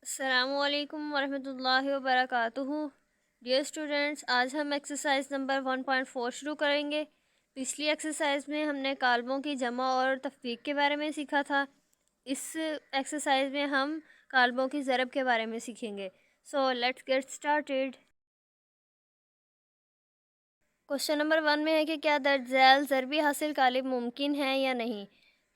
अस्सलामुअलैकुम वरहमतुल्लाहि वबरकातुहू। Dear students, आज हम एक्सरसाइज नंबर 1.4 शुरू करेंगे। पिछली एक्सरसाइज में हमने कालमों की जमा और तफरीक के बारे में सीखा था। इस एक्सरसाइज में हम कालमों की ज़रब के बारे में सीखेंगे। So let's get started. Question number 1 में है कि क्या दर्ज झैल ज़रबी हासिल कालिब मुमकिन है या नहीं।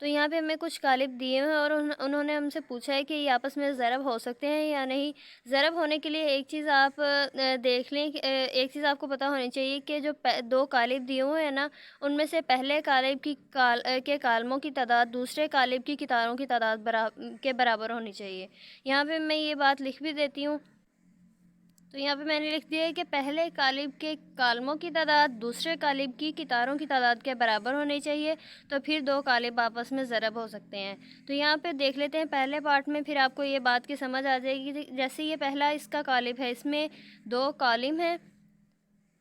तो यहाँ पे हमें कुछ कालिब दिए हैं और उन्होंने हमसे पूछा है कि ये आपस में ज़रब हो सकते हैं या नहीं। ज़रब होने के लिए एक चीज़ आप देख लें एक चीज़ आपको पता होनी चाहिए कि जो दो कालिब दिए हुए हैं ना, उनमें से पहले कालिब की के कालमों की तादाद दूसरे कालिब की कितारों की तादाद के बराबर होनी चाहिए। यहाँ पे मैं ये बात लिख भी देती हूँ। तो यहाँ पे मैंने लिख दिया है कि पहले कालिब के कालमों की तादाद दूसरे कालिब की कितारों की तादाद के बराबर होनी चाहिए, तो फिर दो कालिब आपस में ज़रब हो सकते हैं। तो यहाँ पे देख लेते हैं पहले पार्ट में, फिर आपको ये बात की समझ आ जाएगी। जैसे ये पहला इसका कालिब है, इसमें दो कालिम हैं,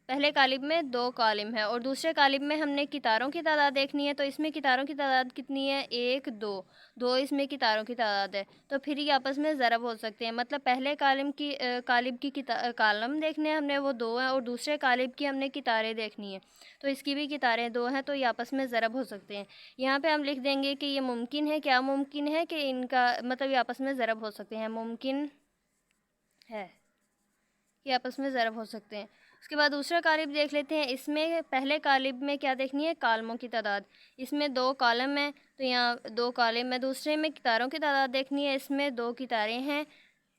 पहले कालिब में दो कालिम है और दूसरे कालिब में हमने कितारों की तादाद देखनी है। तो इसमें कितारों की तादाद कितनी है? एक, दो, दो इसमें कितारों की तादाद है। तो फिर ये आपस में ज़रब हो सकते हैं। मतलब पहले कालिब की कालम देखने हैं हमने, वो दो हैं, और दूसरे कालिब की हमने कितारें देखनी है, तो इसकी भी कितारें दो हैं, तो ये आपस में ज़रब हो सकते हैं। यहाँ पर हम लिख देंगे कि ये मुमकिन है। क्या मुमकिन है? कि इनका मतलब ये आपस में ज़रब हो सकते हैं। मुमकिन है कि आपस में ज़रब हो सकते हैं। उसके बाद दूसरा कालिब देख लेते हैं। इसमें पहले कालिब में क्या देखनी है? कालमों की तादाद। इसमें दो कालम हैं, तो यहाँ दो कालिम है। दूसरे में कितारों की तादाद देखनी है। इसमें दो कितारें हैं,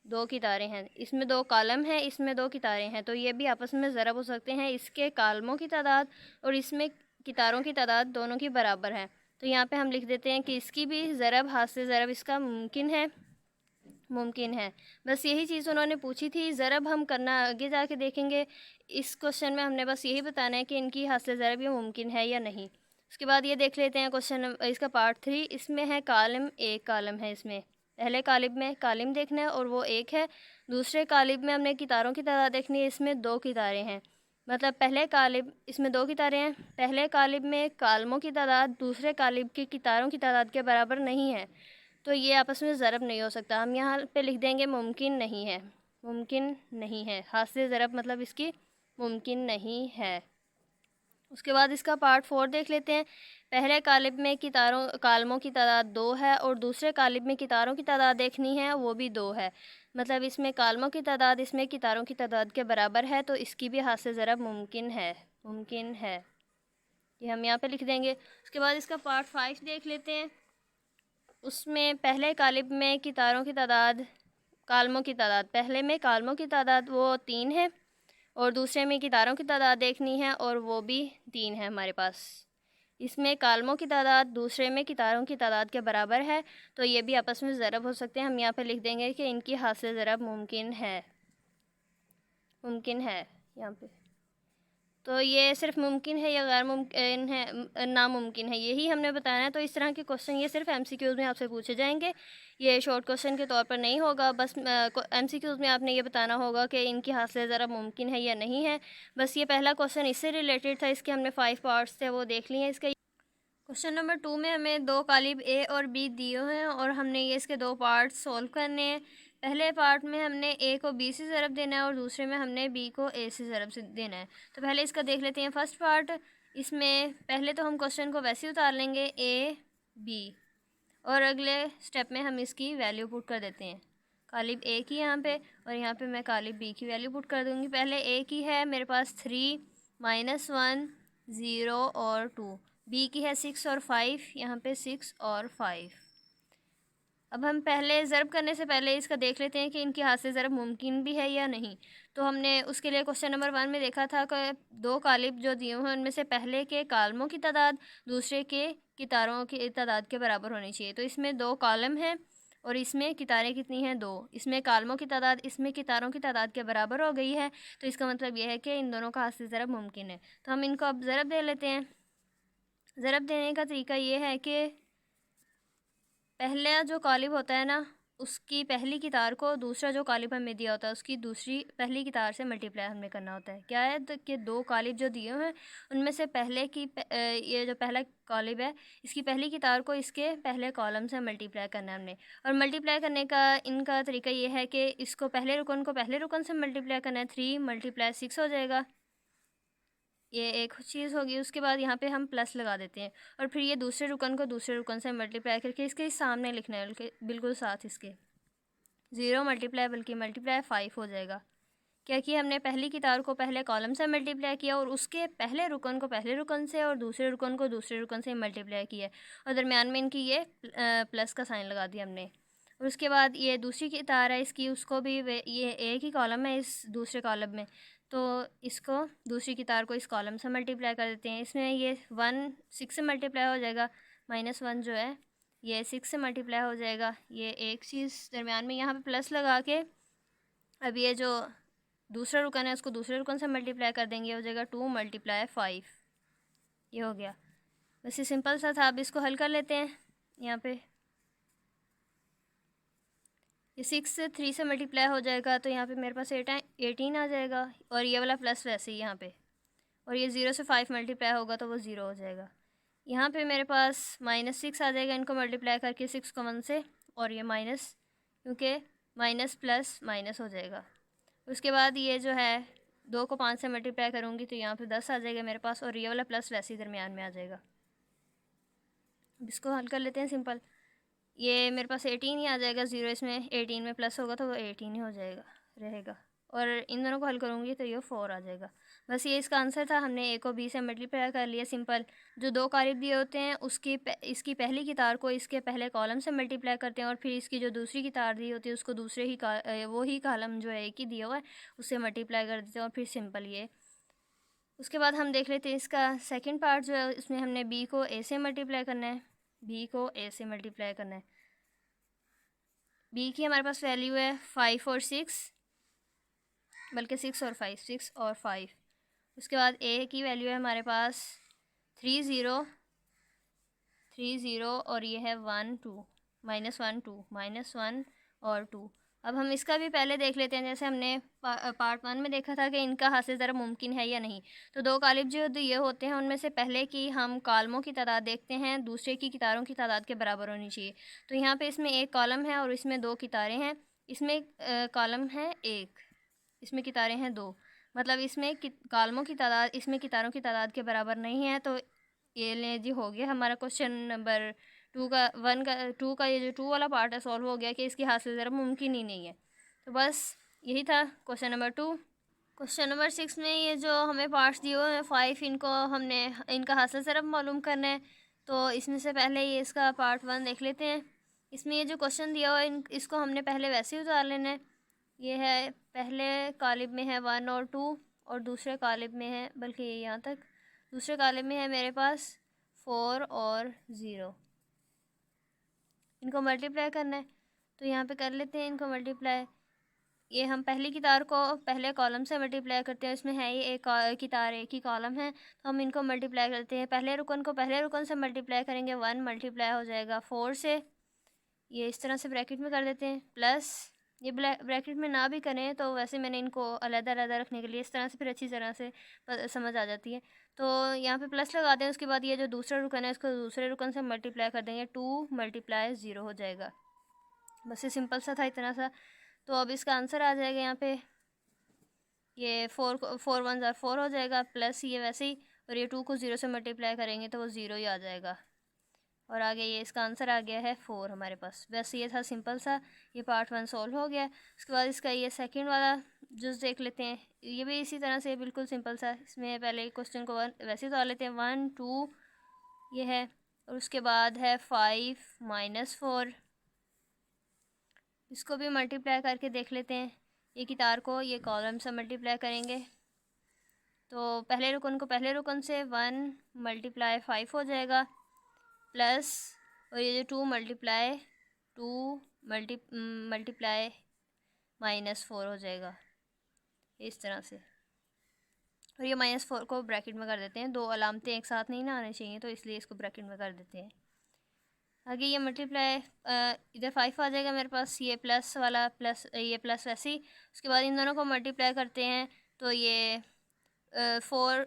दो कितारें हैं। इसमें दो कालम हैं, इसमें दो कितारें हैं, तो ये भी आपस में ज़रब हो सकते हैं। इसके कालमों की तादाद और इसमें कितारों की तादाद दोनों की बराबर है। तो यहाँ पे हम लिख देते हैं कि इसकी भी ज़रब, हाथ से ज़रब इसका मुमकिन है। मुमकिन है। बस यही चीज़ उन्होंने पूछी थी। ज़रब हम करना आगे जाके देखेंगे। इस क्वेश्चन में हमने बस यही बताना है कि इनकी हासिल ज़रब ये मुमकिन है या नहीं। उसके बाद ये देख लेते हैं क्वेश्चन इसका पार्ट 3। इसमें है कालम, एक कालम है। इसमें पहले कालिब में कालिम देखना है और वो एक है। दूसरे कालिब में हमने कितारों की तादाद देखनी है। इसमें दो कितारें हैं। मतलब पहले कालिब, इसमें दो कितारें हैं। पहले कालिब में कालमों की तादाद दूसरे कालिब की कितारों की तादाद के बराबर नहीं है, तो ये आपस में ज़रब नहीं हो सकता। हम यहाँ पे लिख देंगे मुमकिन नहीं है। मुमकिन नहीं है, हाथ से ज़रब मतलब इसकी मुमकिन नहीं है। उसके बाद इसका पार्ट 4 देख लेते हैं। पहले कालिब में कालमों की तादाद दो है और दूसरे कालिब में कितारों की तादाद देखनी है, वो भी दो है। मतलब इसमें कालमों की तादाद इसमें कितारों की तादाद के बराबर है, तो इसकी भी हाथ से ज़रब मुमकिन है। मुमकिन है, ये हम यहाँ पे लिख देंगे। उसके बाद इसका पार्ट 5 देख लेते हैं। उसमें पहले कालिब में कितारों की तादाद, कालमों की तादाद, पहले में कालमों की तादाद वो 3 है और दूसरे में कितारों की तादाद देखनी है और वो भी 3 है हमारे पास। इसमें कालमों की तादाद दूसरे में कितारों की तादाद के बराबर है, तो ये भी आपस में ज़रब हो सकते हैं। हम यहाँ पे लिख देंगे कि इनकी हासिल ज़रब मुमकिन है। मुमकिन है यहाँ पे। तो ये सिर्फ मुमकिन है या गैर मुमकिन है, नामुमकिन है, यही हमने बताना है। तो इस तरह के क्वेश्चन ये सिर्फ एमसीक्यूज़ में आपसे पूछे जाएंगे। ये शॉर्ट क्वेश्चन के तौर पर नहीं होगा। बस एमसीक्यूज़ में आपने ये बताना होगा कि इनकी हासिल ज़रा मुमकिन है या नहीं है। बस ये पहला क्वेश्चन इससे रिलेटेड था। इसके हमने 5 पार्ट्स थे, वो देख लिए। इसका क्वेश्चन नंबर 2 में हमें दो कालिब ए और बी दिए हैं और हमने ये इसके दो पार्ट सॉल्व करने हैं। पहले पार्ट में हमने ए को बी से ज़रब देना है और दूसरे में हमने बी को ए से ज़रब से देना है। तो पहले इसका देख लेते हैं फर्स्ट पार्ट। इसमें पहले तो हम क्वेश्चन को वैसे ही उतार लेंगे ए बी, और अगले स्टेप में हम इसकी वैल्यू पुट कर देते हैं। कालिब ए की यहाँ पे और यहाँ पे मैं कालिब बी की वैल्यू पुट कर दूँगी। पहले ए की है मेरे पास 3, -1, 0 और 2। बी की है 6 और 5, यहाँ पे 6 और 5। अब हम पहले ज़रब करने से पहले इसका देख लेते हैं कि इनकी हाथ से ज़रब मुमकिन भी है या नहीं। तो हमने उसके लिए क्वेश्चन नंबर 1 में देखा था कि दो कालिब जो दिए हैं उनमें से पहले के कालमों की तादाद दूसरे के कितारों की तादाद के बराबर होनी चाहिए। तो इसमें दो कालम हैं और इसमें कितारें कितनी हैं? दो। इसमें कालमों की तादाद इसमें कितारों की तादाद के बराबर हो गई है, तो इसका मतलब यह है कि इन दोनों का हाथ से ज़रब मुमकिन है। तो हम इनको अब ज़रब दे लेते हैं। ज़रब देने का तरीका ये है कि पहला जो कालिब होता है ना, उसकी पहली की तार को दूसरा जो कालिब हमें दिया होता है उसकी दूसरी पहली की तार से मल्टीप्लाई हमें करना होता है। क्या है तो कि दो कालिब जो दिए हुए हैं उनमें से पहले की ये जो पहला कालिब है इसकी पहली की तार को इसके पहले कॉलम से मल्टीप्लाई करना है हमने। और मल्टीप्लाई करने का इनका तरीका ये है कि इसको पहले रुकन को पहले रुकन से मल्टीप्लाई करना है। 3 × 6 हो जाएगा, ये एक चीज़ होगी। उसके बाद यहाँ पे हम प्लस लगा देते हैं और फिर ये दूसरे रुकन को दूसरे रुकन से मल्टीप्लाई करके इसके सामने लिखना है, बिल्कुल साथ इसके 0 मल्टीप्लाई 5 हो जाएगा। क्या किया हमने पहली की तार को पहले कॉलम से मल्टीप्लाई किया और उसके पहले रुकन को पहले रुकन से और दूसरे रुकन को दूसरे रुकन से मल्टीप्लाई किया और दरमियान में इनकी ये प्लस का साइन लगा दिया हमने। और उसके बाद ये दूसरी की तार है इसकी, उसको भी ये एक ही कॉलम है इस दूसरे कॉलम में, तो इसको दूसरी की तार को इस कॉलम से मल्टीप्लाई कर देते हैं। इसमें ये 1 6 से मल्टीप्लाई हो जाएगा, -1 जो है ये 6 से मल्टीप्लाई हो जाएगा। ये एक चीज़ दरमियान में यहाँ पे प्लस लगा के अब ये जो दूसरा रुकन है उसको दूसरे रुकन से मल्टीप्लाई कर देंगे, हो जाएगा 2 × 5। ये हो गया। वैसे सिंपल सा था। अब इसको हल कर लेते हैं। यहाँ पे ये 6 से 3 से मल्टीप्लाई हो जाएगा तो यहाँ पे मेरे पास 18 आ जाएगा और ये वाला प्लस वैसे ही यहाँ पे, और ये 0 से 5 मल्टीप्लाई होगा तो वो 0 हो जाएगा। यहाँ पे मेरे पास -6 आ जाएगा इनको मल्टीप्लाई करके 6 को 1 से, और ये माइनस क्योंकि माइनस प्लस माइनस हो जाएगा। उसके बाद ये जो है 2 को 5 से मल्टीप्लाई करूँगी तो यहाँ पे 10 आ जाएगा मेरे पास, और ये वाला प्लस वैसे ही दरमियान में आ जाएगा। इसको हल कर लेते हैं सिंपल। ये मेरे पास 18 ही आ जाएगा, 0 इसमें 18 में प्लस होगा तो वो 18 ही हो जाएगा रहेगा, और इन दोनों को हल करूँगी तो ये 4 आ जाएगा। बस ये इसका आंसर था। हमने a को b से मल्टीप्लाई कर लिया सिंपल। जो दो कारिब दिए होते हैं उसकी इसकी पहली की तार को इसके पहले कॉलम से मल्टीप्लाई करते हैं और फिर इसकी जो दूसरी की तार दी होती है उसको दूसरे ही वो ही कॉलम जो है एक ही दिया हुआ है उससे मल्टीप्लाई कर देते हैं, और फिर सिंपल ये। उसके बाद हम देख लेते हैं इसका सेकेंड पार्ट जो है, इसमें हमने b को a से मल्टीप्लाई करना है। b को a से मल्टीप्लाई करना है। b की हमारे पास वैल्यू है 5 और 6, बल्कि 6 और 5, 6 और 5। उसके बाद a की वैल्यू है हमारे पास 3 0 और ये है 1 2 -1 2 -1 और 2। अब हम इसका भी पहले देख लेते हैं, जैसे हमने पार्ट 1 में देखा था कि इनका हासिल ज़रा मुमकिन है या नहीं। तो दो कालिब जो ये होते हैं उनमें से पहले की हम कॉलमों की तादाद देखते हैं, दूसरे की कितारों की तादाद के बराबर होनी चाहिए। तो यहाँ पे इसमें एक कॉलम है और इसमें 2 कितारें हैं। इसमें कॉलम है 1, इसमें कितारें हैं 2, मतलब इसमें कॉलमों की तादाद इसमें कितारों की तादाद के बराबर नहीं है। तो ये ले जी हो गया हमारा क्वेश्चन नंबर 2 का ये जो 2 वाला पार्ट है सॉल्व हो गया कि इसकी हासिल ज़रा मुमकिन ही नहीं है। तो बस यही था क्वेश्चन नंबर 2। क्वेश्चन नंबर 6 में ये जो हमें पार्ट्स दिए हुए हैं 5, इनको हमने इनका हासिल ज़रा मालूम करना है। तो इसमें से पहले ये इसका पार्ट 1 देख लेते हैं। इसमें ये जो क्वेश्चन दिया हुआ है इसको हमने पहले वैसे ही उतार लेना है। ये है पहले कालिब में है 1 और 2, और दूसरे कालिब में है, बल्कि ये यहाँ तक दूसरे कालिब में है मेरे पास 4 और 0। इनको मल्टीप्लाई करना है तो यहाँ पे कर लेते हैं इनको मल्टीप्लाई। ये हम पहली की तार को पहले कॉलम से मल्टीप्लाई करते हैं, इसमें है ये एक की तार एक ही कॉलम है तो हम इनको मल्टीप्लाई करते हैं। पहले रुकन को पहले रुकन से मल्टीप्लाई करेंगे, 1 मल्टीप्लाई हो जाएगा 4 से। ये इस तरह से ब्रैकेट में कर देते हैं, प्लस ये ब्रैकेट में ना भी करें तो वैसे मैंने इनको अलग-अलग रखने के लिए इस तरह से फिर अच्छी तरह से समझ आ जाती है। तो यहाँ पे प्लस लगा दें। उसके बाद ये जो दूसरा रुकन है इसको दूसरे रुकन से मल्टीप्लाई कर देंगे, 2 × 0 हो जाएगा। बस ये सिंपल सा था, इतना सा। तो अब इसका आंसर आ जाएगा यहाँ पे, ये 4 1 4 हो जाएगा, प्लस ये वैसे ही, और ये 2 को 0 से मल्टीप्लाई करेंगे तो वो 0 ही आ जाएगा, और आगे ये इसका आंसर आ गया है 4 हमारे पास। बस ये था सिंपल सा। ये पार्ट 1 सॉल्व हो गया। उसके बाद इसका ये सेकंड वाला जुज़ देख लेते हैं। ये भी इसी तरह से बिल्कुल सिंपल सा। इसमें पहले क्वेश्चन को वैसे तो आ लेते हैं, 1 2 ये है, और उसके बाद है 5 -4। इसको भी मल्टीप्लाई करके देख लेते हैं। ये की तार को ये कॉलम से मल्टीप्लाई करेंगे तो पहले रुकन को पहले रुकन से 1 × 5 हो जाएगा, प्लस और ये जो 2 × -4 हो जाएगा इस तरह से। और ये -4 को ब्रैकेट में कर देते हैं, दो अलामतें एक साथ नहीं ना आनी चाहिए तो इसलिए इसको ब्रैकेट में कर देते हैं। आगे ये मल्टीप्लाई इधर 5 आ जाएगा मेरे पास, ये प्लस वाला प्लस, ये प्लस वैसे ही। उसके बाद इन दोनों को मल्टीप्लाई करते हैं तो ये 4,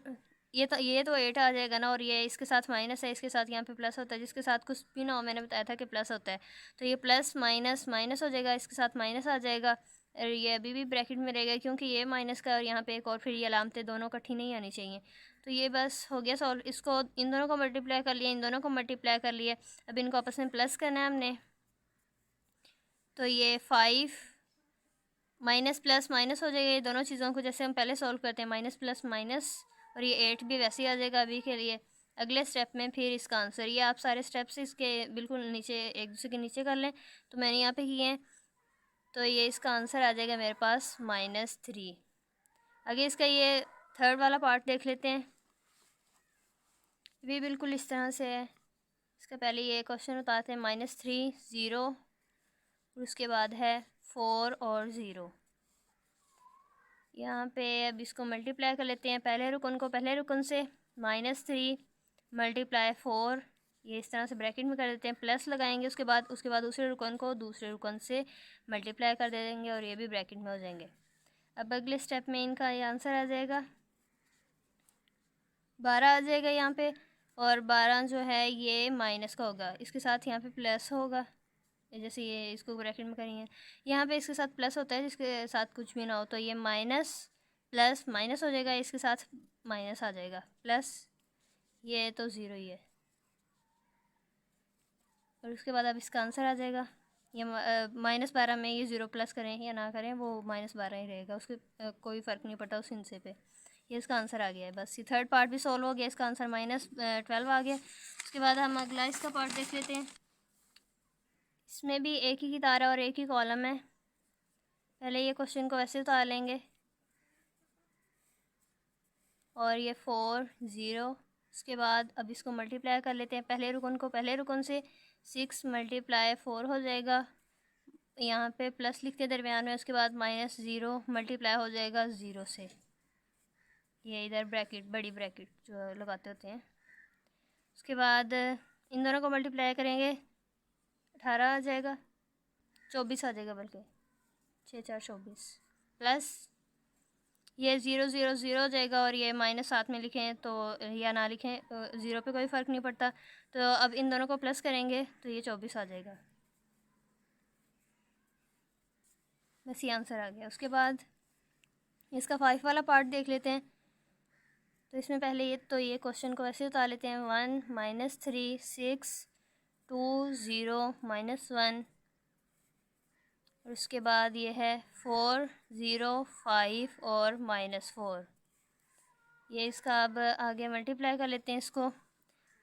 ये तो 8 आ जाएगा ना, और ये इसके साथ माइनस है, इसके साथ यहाँ पे प्लस होता है, जिसके साथ कुछ भी ना हो, मैंने बताया था कि प्लस होता है। तो ये प्लस माइनस माइनस हो जाएगा, इसके साथ माइनस आ जाएगा, और ये अभी भी ब्रैकेट में रहेगा क्योंकि ये माइनस का और यहाँ पे एक और, फिर ये अलामतें दोनों इकट्ठी नहीं आनी चाहिए। तो ये बस हो गया सॉल्व। इसको इन दोनों को मल्टीप्लाई कर लिया, इन दोनों को मल्टीप्लाई कर लिया, अब इनको आपस में प्लस करना है हमने। तो ये 5 माइनस प्लस माइनस हो जाएगा, ये दोनों चीज़ों को जैसे हम पहले सॉल्व करते हैं, माइनस प्लस माइनस, और ये 8 भी वैसे ही आ जाएगा अभी के लिए। अगले स्टेप में फिर इसका आंसर, ये आप सारे स्टेप्स इसके बिल्कुल नीचे एक दूसरे के नीचे कर लें, तो मैंने यहाँ पे किए हैं। तो ये इसका आंसर आ जाएगा मेरे पास -3। आगे इसका ये थर्ड वाला पार्ट देख लेते हैं, भी बिल्कुल इस तरह से है। इसका पहले ये क्वेश्चन उतारते हैं, -3 0, और उसके बाद है 4 और 0। यहाँ पे अब इसको मल्टीप्लाई कर लेते हैं, पहले रुकन को पहले रुकन से, -3 मल्टीप्लाई 4, ये इस तरह से ब्रैकेट में कर देते हैं, प्लस लगाएंगे, उसके बाद दूसरे रुकन को दूसरे रुकन से मल्टीप्लाई कर दे देंगे, और ये भी ब्रैकेट में हो जाएंगे। अब अगले स्टेप में इनका ये आंसर आ जाएगा 12 आ जाएगा यहाँ पे, और 12 जो है ये माइनस का होगा, इसके साथ यहाँ पे प्लस होगा, जैसे ये इसको ब्रैकेट में करेंगे, यहाँ पे इसके साथ प्लस होता है, जिसके साथ कुछ भी ना हो, तो ये माइनस प्लस माइनस हो जाएगा, इसके साथ माइनस आ जाएगा प्लस, ये तो 0 ही है, और उसके बाद अब इसका आंसर आ जाएगा। ये -12 में ये 0 प्लस करें या ना करें, वो -12 ही रहेगा, उसके कोई फ़र्क नहीं पड़ता उस हिस्से पे। ये इसका आंसर आ गया है, बस ये थर्ड पार्ट भी सॉल्व हो गया, इसका आंसर -12 आ गया। उसके बाद हम अगला इसका पार्ट देख लेते हैं। इसमें भी एक ही कितार है और एक ही कॉलम है। पहले ये क्वेश्चन को वैसे उतार लेंगे, और ये 4 0, उसके बाद अब इसको मल्टीप्लाई कर लेते हैं, पहले रुकन को पहले रुकन से, 6 मल्टीप्लाई 4 हो जाएगा, यहाँ पे प्लस लिखते दरमियान में, उसके बाद -0 मल्टीप्लाई हो जाएगा 0 से, ये इधर ब्रैकेट बड़ी ब्रैकेट जो लगाते होते हैं। उसके बाद इन दोनों को मल्टीप्लाई करेंगे, 18 आ जाएगा, 24 आ जाएगा, बल्कि 6 4 24, प्लस ये 0 0 0 हो जाएगा, और ये -7 में लिखें तो या ना लिखें, 0 पे कोई फ़र्क नहीं पड़ता। तो अब इन दोनों को प्लस करेंगे तो ये 24 आ जाएगा, बस ये आंसर आ गया। उसके बाद इसका 5 वाला पार्ट देख लेते हैं। तो इसमें पहले ये क्वेश्चन को ऐसे उतार लेते हैं, 1 -3 6 2 0 -1, और उसके बाद ये है 4 0 5 और -4। ये इसका अब आगे मल्टीप्लाई कर लेते हैं इसको।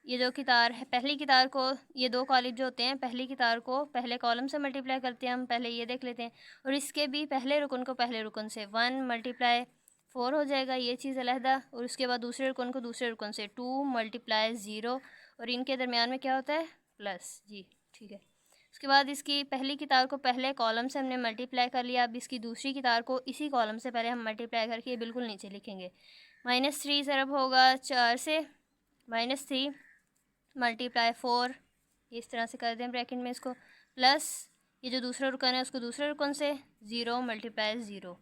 ये जो कितार है, पहली कितार को, ये दो कॉलम जो होते हैं, पहली कितार को पहले कॉलम से मल्टीप्लाई करते हैं हम, पहले ये देख लेते हैं, और इसके भी पहले रुकन को पहले रुकन से 1 × 4 हो जाएगा, ये चीज़ अलहदा, और उसके बाद दूसरे रुकन को दूसरे रुकन से 2 × 0, और इनके दरमियान में क्या होता है, प्लस, जी ठीक है। उसके बाद इसकी पहली कितार को पहले कॉलम से हमने मल्टीप्लाई कर लिया, अब इसकी दूसरी कितार को इसी कॉलम से पहले हम मल्टीप्लाई करके बिल्कुल नीचे लिखेंगे। -3 ज़रब होगा 4 से, -3 मल्टीप्लाई 4, इस तरह से कर दें ब्रैकेट में इसको, प्लस ये जो दूसरा रुकन है उसको दूसरे रुकन से 0 × 0।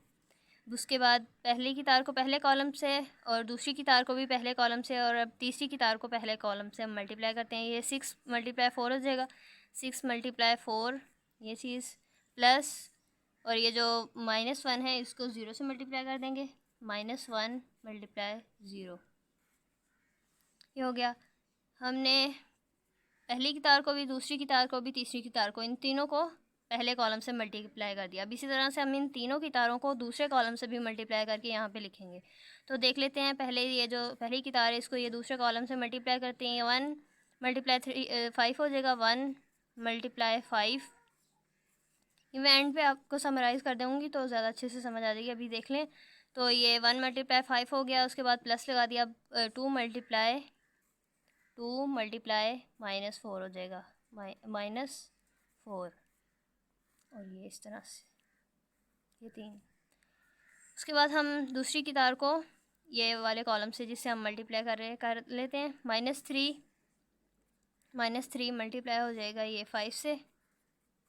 उसके बाद पहली की तार को पहले कॉलम से और दूसरी की तार को भी पहले कॉलम से, और अब तीसरी की तार को पहले कॉलम से हम मल्टीप्लाई करते हैं। ये 6 × 4 हो जाएगा, 6 × 4 ये चीज़, प्लस और ये जो -1 है इसको 0 से मल्टीप्लाई कर देंगे, -1 × 0, ये हो गया। हमने पहली की तार को भी, दूसरी की तार को भी, तीसरी की तार को, इन तीनों को पहले कॉलम से मल्टीप्लाई कर दिया। अब इसी तरह से हम इन तीनों की तारों को दूसरे कॉलम से भी मल्टीप्लाई करके यहाँ पे लिखेंगे। तो देख लेते हैं, पहले ये जो पहली की तार है इसको ये दूसरे कॉलम से मल्टीप्लाई करते हैं, 1 × 5 हो जाएगा, 1 × 5। ये मैं एंड पे आपको समराइज़ कर दूँगी तो ज़्यादा अच्छे से समझ आ जाएगी। अभी देख लें तो ये 1 × 5 हो गया, उसके बाद प्लस लगा दिया, 2 × -4 हो जाएगा, -4, और ये इस तरह से ये 3। उसके बाद हम दूसरी की तार को ये वाले कॉलम से जिससे हम मल्टीप्लाई कर लेते हैं, -3 -3 मल्टीप्लाई हो जाएगा ये 5 से,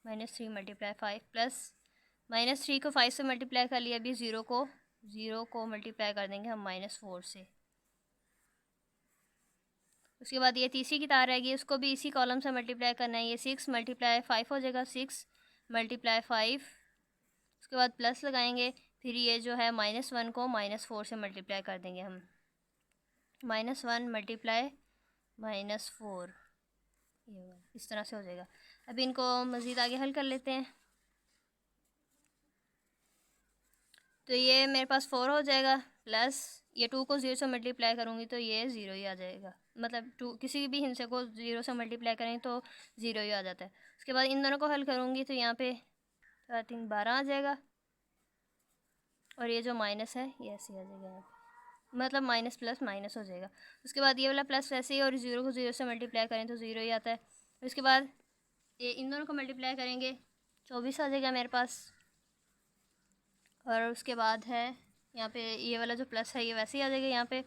-3 मल्टीप्लाई 5 प्लस -3 को 5 से मल्टीप्लाई कर लिया, अभी 0 को मल्टीप्लाई कर देंगे हम -4 से। उसके बाद ये तीसरी की तार रहेगी, उसको भी इसी कॉलम से मल्टीप्लाई करना है। ये 6 मल्टीप्लाई 5 हो जाएगा, 6 मल्टीप्लाई 5। उसके बाद प्लस लगाएंगे, फिर ये जो है -1 को -4 से मल्टीप्लाई कर देंगे हम। -1 मल्टीप्लाई -4, ये इस तरह से हो जाएगा। अब इनको मज़ीद आगे हल कर लेते हैं। तो ये मेरे पास 4 हो जाएगा, प्लस ये 2 को 0 से मल्टीप्लाई करूँगी तो ये 0 ही आ जाएगा। मतलब 2 किसी भी हिस्से को 0 से मल्टीप्लाई करें तो 0 ही आ जाता है। उसके बाद इन दोनों को हल करूँगी तो यहाँ पे 3 12 आ जाएगा, और ये जो माइनस है ये ऐसे आ जाएगा यहाँ पे, मतलब माइनस प्लस माइनस हो जाएगा। उसके बाद ये वाला प्लस वैसे ही, और 0 को 0 से मल्टीप्लाई करें तो 0 ही आता है। उसके बाद ये इन दोनों को मल्टीप्लाई करेंगे, 24 आ जाएगा मेरे पास। और उसके बाद है यहाँ पे ये वाला जो प्लस है ये वैसे ही आ जाएगा यहाँ पे।